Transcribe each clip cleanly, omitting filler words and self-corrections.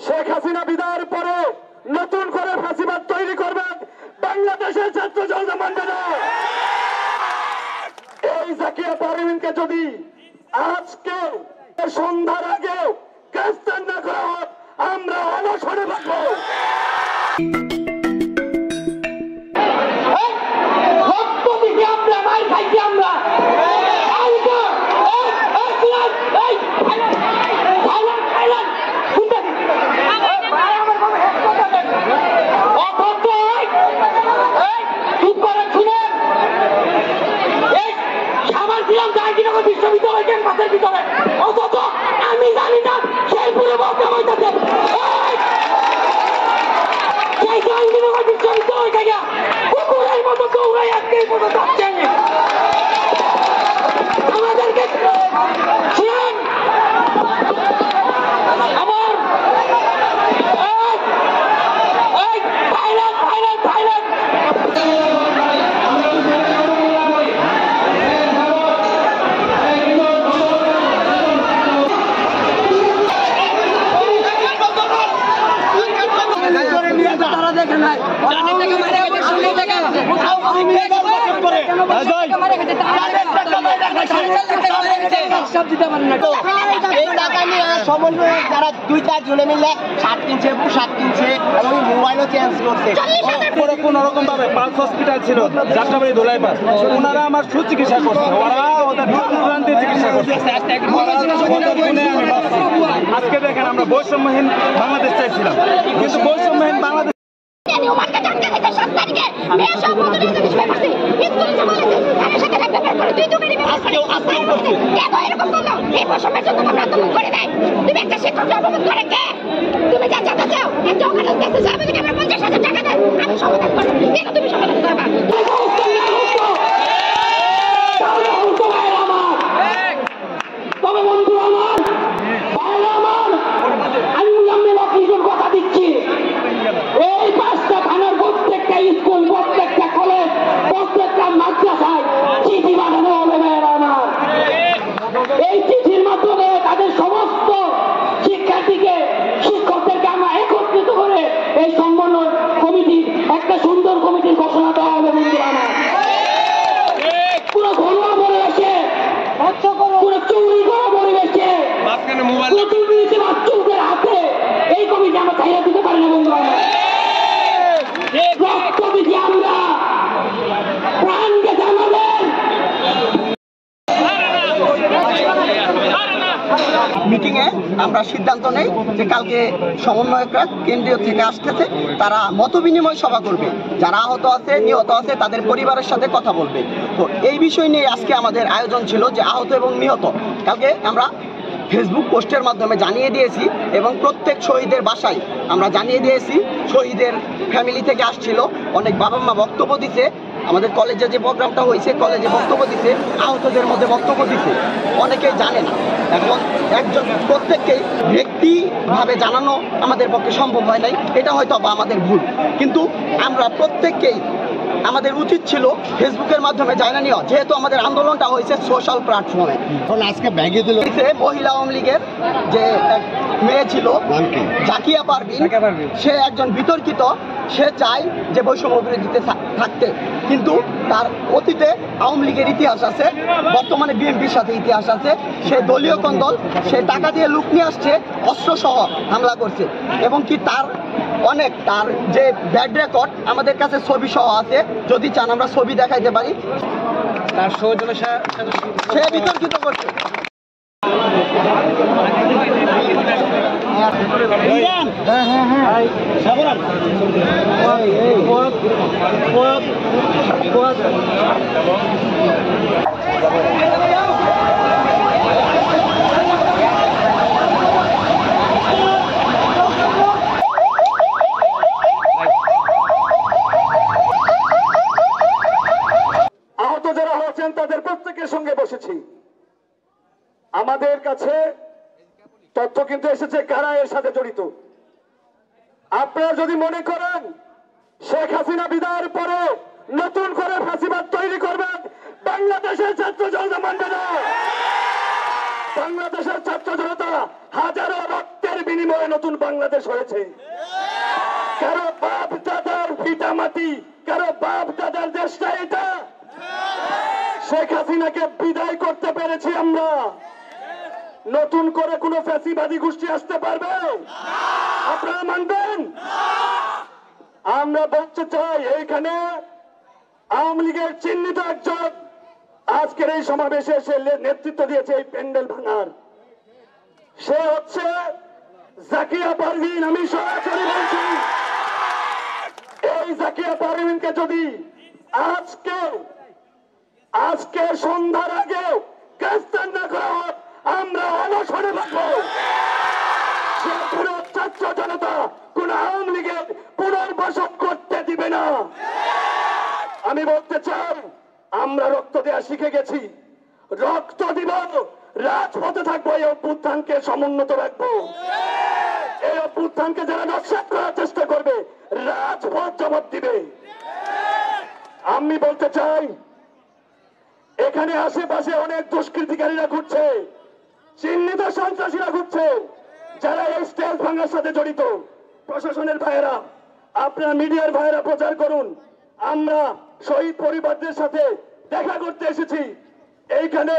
শেখ হাসিনা বিদায়ের পরে নতুন করে ফাঁসিবাদ তৈরি করবেন বাংলাদেশের ছাত্র জনতা মানবে না। এই জাকিয়া পারভীনকে যদি আজকে সন্ধ্যার আগে গ্রেফতার না করা হয় আমরা অনশনে থাকবো। বিশ্ববিদ্যালয় ক্যাম্পাসের ভিতরে অথচ আমি জানি না সেই পুরো বিশ্ববিদ্যালয় থেকে কুকুরের মতো দৌড়াই আজকে পর্যন্ত আমাদেরকে শুনেন আমার সমন্বয়ে যারা 2-4 জনে মিলে শার্ট কিনছে, পোশাক কিনছে এবং মোবাইলও চেঞ্জ করছে। কোন রকম ভাবে পালস হসপিটাল ছিল যাত্রাবাড়ি দোলাইপাড়, ওনারা আমার সুচিকিৎসা করছে, ওরা ওদের চিকিৎসা করছে। আজকে দেখেন আমরা বৈষম্যহীন বাংলাদেশ চাইছিলাম, কিন্তু বৈষম্যহীন বাংলাদেশ তবে বন্ধু আমার আমি কথা দিচ্ছি এই 5টা থানার প্রত্যেকটা স্কুল, প্রত্যেকটা কলেজ, প্রত্যেকটা মাদ্রাসায় চিঠি পাঠানো হবে ভাইয়েরা আমার। এই চিঠির মাধ্যমে তাদের সমস্ত শিক্ষার্থীকে, শিক্ষকদেরকে আমরা একত্রিত করে এই সমন্বয় কমিটির একটা সুন্দর কমিটির ঘোষণা দেওয়া হবে বন্ধু আমার। পুরো ঘরোয়া পরিবেশে, পুরো চুরি করা পরিবেশে, বাচ্চুদের হাতে এই কমিটি আমরা ছাইরা দিতে পারি না বন্ধু আমার। রক্ত দিচ্ছি আমরা, প্রাণ গেছে আমাদের। মিটিং এ আমরা সিদ্ধান্ত নেই যে কালকে সমন্বয়করা কেন্দ্রীয় থেকে আসতেছে, তারা মত বিনিময় সভা করবে, যারা আহত আছে, নিহত আছে তাদের পরিবারের সাথে কথা বলবে। তো এই বিষয় নিয়ে আজকে আমাদের আয়োজন ছিল যে আহত এবং নিহত কালকে আমরা ফেসবুক পোস্টের মাধ্যমে জানিয়ে দিয়েছি এবং প্রত্যেক শহীদের বাসায় আমরা জানিয়ে দিয়েছি। শহীদের ফ্যামিলি থেকে আসছিল, অনেক বাবা মা বক্তব্য দিছে, আমাদের কলেজে যে প্রোগ্রামটা হয়েছে কলেজে বক্তব্য দিছে, আহতদের মধ্যে বক্তব্য দিছে, অনেকেই জানে না। এখন একজন প্রত্যেককেই ব্যক্তিভাবে জানানো আমাদের পক্ষে সম্ভব হয় নাই, এটা হয়তো আমাদের ভুল, কিন্তু আমরা প্রত্যেককেই আমাদের উচিত ছিল ফেসবুকের মাধ্যমে জানানো, যেহেতু আমাদের আন্দোলনটা হয়েছে সোশ্যাল প্ল্যাটফর্মে। আজকে ব্যাগে দিল মহিলা আওয়ামী লীগের যে মেয়ে ছিল জাকিয়া পারভীন, সে একজন বিতর্কিত, সে চায় যে বৈষম্য বিরোধীতে থাকতে, কিন্তু তার অতীতে আওয়ামী লীগের ইতিহাস আছে, বর্তমানে বিএনপির সাথে ইতিহাস আছে। সে দলীয় কন্দল, সে টাকা দিয়ে লুক নিয়ে আসছে, অস্ত্রসহ হামলা করছে এবং কি তার যে ব্যাড রেকর্ড আমাদের কাছে ছবি সহ আছে, যদি চান আমরা ছবি দেখাইতে পারি। তার সৌজন্য সে বিতর্কিত করছে। আহত যারা হয়েছেন তাদের প্রত্যেকের সঙ্গে বসেছি। আমাদের কাছে তথ্য কিন্তু এসেছে কারা এর সাথে জড়িত। আপনারা যদি মনে করেন শেখ হাসিনা বিদায়ের পরে নতুন করে ফাঁসিবাদ তৈরি করবেন বাংলাদেশের ছাত্র জনতা মানবে না। বাংলাদেশের ছাত্র জনতা হাজারো রক্তের বিনিময়ে নতুন বাংলাদেশ হয়েছে। কারো বাপ দাদার ভিটা মাটি, কারো বাপ দাদার দেশটা এটা। শেখ হাসিনাকে বিদায় করতে পেরেছি আমরা। নতুন করে কোন ফ্যাসিবাদী গোষ্ঠী আসতে পারবে? আপনারা মানবেন? আমরা বলতে চাই, এইখানে আওয়ামী লীগের চিহ্নিত একজন আজকের এই সমাবেশে এসে নেতৃত্ব দিয়েছে এই প্যান্ডেল ভাঙার। সে হচ্ছে জাকিয়া পারভিন। আমি সরাসরি বলছি, এই জাকিয়া পারভিনকে যদি আজকে সন্ধ্যার আগে গ্রেফতার না করা হয়, আমরা অনশনে থাকবো। সে পুরো ছাত্র জনতা কোন আওয়ামী লীগের পুনর্বাসন করতে দিবে না। আমি বলতে চাই, আমরা রক্ত দেওয়া শিখে গেছি, রক্ত দিব, রাজপথে থাকবো, এই অভ্যুত্থানকে সমুন্নত রাখবো। এই অভ্যুত্থানকে যারা নস্যাৎ করার চেষ্টা করবে, রাজপথ জবাব দিবে। আমি বলতে চাই, এখানে আশেপাশে অনেক দুষ্কৃতিকারীরা ঘুরছে, চিহ্নিত সন্ত্রাসীরা ঘুরছে, যারা এই স্টেজ ভাঙার সাথে জড়িত। প্রশাসনের ভাইয়েরা, আপনার মিডিয়ার ভাইয়েরা প্রচার করুন। আমরা শহীদ পরিবারদের সাথে দেখা করতে এসেছি। এইখানে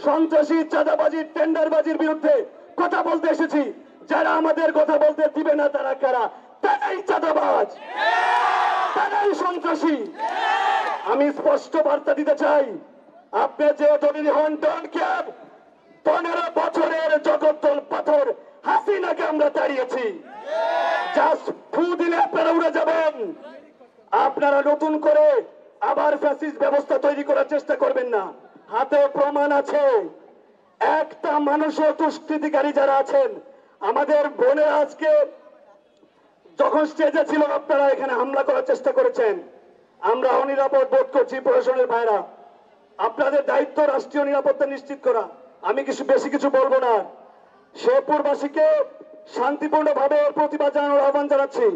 সন্ত্রাসী, চাঁদাবাজি, টেন্ডারবাজির বিরুদ্ধে কথা বলতে এসেছি। যারা আমাদের কথা বলতে দিবে না, তারা কারা? তারাই চাঁদাবাজ, তারাই সন্ত্রাসী। আমি স্পষ্ট বার্তা দিতে চাই, আপনি যে দলিল হন, ডন ক্যাব 15 বছরের জগদ্দল পাথর হাসিনাকে আমরা তাড়িয়েছি। জাস্ট ফু দিলে আপনারা উড়ে যাবেন। আপনারা নতুন করে আবার ফ্যাসিস্ট ব্যবস্থা তৈরি করার চেষ্টা করবেন না। হাতে প্রমাণ আছে। একটা মানুষও দুষ্কৃতিকারী যারা আছেন, আমাদের বোনের আজকে যখন স্টেজে ছিল, আপনারা এখানে হামলা করার চেষ্টা করেছেন। আমরা অনিরাপদ বোধ করছি। প্রশাসনের ভাইরা, আপনাদের দায়িত্ব রাষ্ট্রীয় নিরাপত্তা নিশ্চিত করা। আমি বেশি কিছু বলবো না। শেরপুরবাসীকে শান্তিপূর্ণভাবে প্রতিবাদ জানানোর আহ্বান জানাচ্ছি।